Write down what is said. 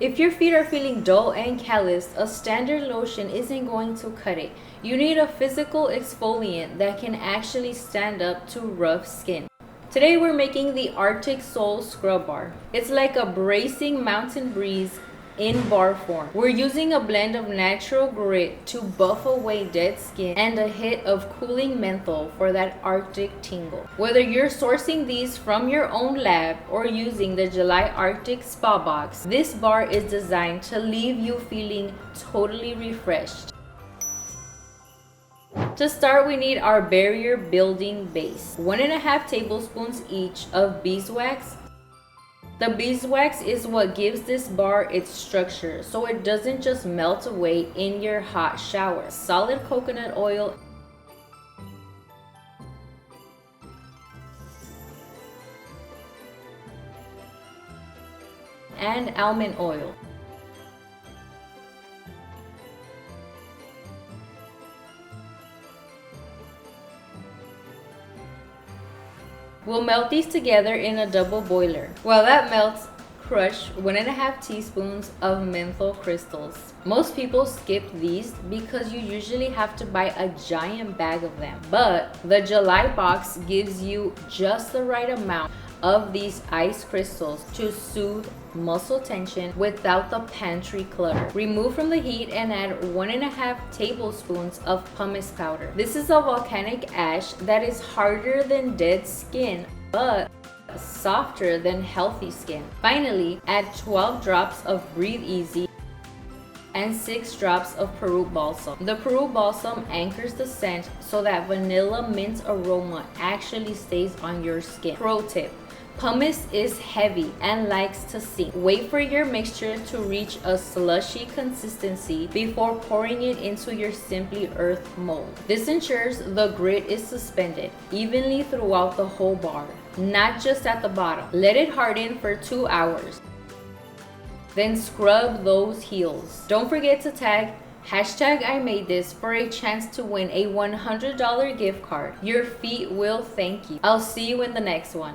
If your feet are feeling dull and calloused, a standard lotion isn't going to cut it. You need a physical exfoliant that can actually stand up to rough skin. Today we're making the Arctic Soul Scrub Bar. It's like a bracing mountain breeze in bar form. We're using a blend of natural grit to buff away dead skin and a hit of cooling menthol for that Arctic tingle. Whether you're sourcing these from your own lab or using the July Arctic Spa Box, this bar is designed to leave you feeling totally refreshed. To start, we need our barrier building base. 1.5 tablespoons each of beeswax. The beeswax is what gives this bar its structure, so it doesn't just melt away in your hot shower. Solid coconut oil and almond oil. We'll melt these together in a double boiler. While that melts, crush 1.5 teaspoons of menthol crystals. Most people skip these because you usually have to buy a giant bag of them. But the July box gives you just the right amount of these ice crystals to soothe muscle tension without the pantry clutter. Remove from the heat and add 1.5 tablespoons of pumice powder. This is a volcanic ash that is harder than dead skin, but softer than healthy skin. Finally, add 12 drops of Breathe Easy and 6 drops of Peru Balsam. The Peru Balsam anchors the scent so that vanilla mint aroma actually stays on your skin. Pro tip: pumice is heavy and likes to sink. Wait for your mixture to reach a slushy consistency before pouring it into your Simply Earth mold. This ensures the grit is suspended evenly throughout the whole bar, not just at the bottom. Let it harden for 2 hours. Then scrub those heels. Don't forget to tag #IMadeThis for a chance to win a $100 gift card. Your feet will thank you. I'll see you in the next one.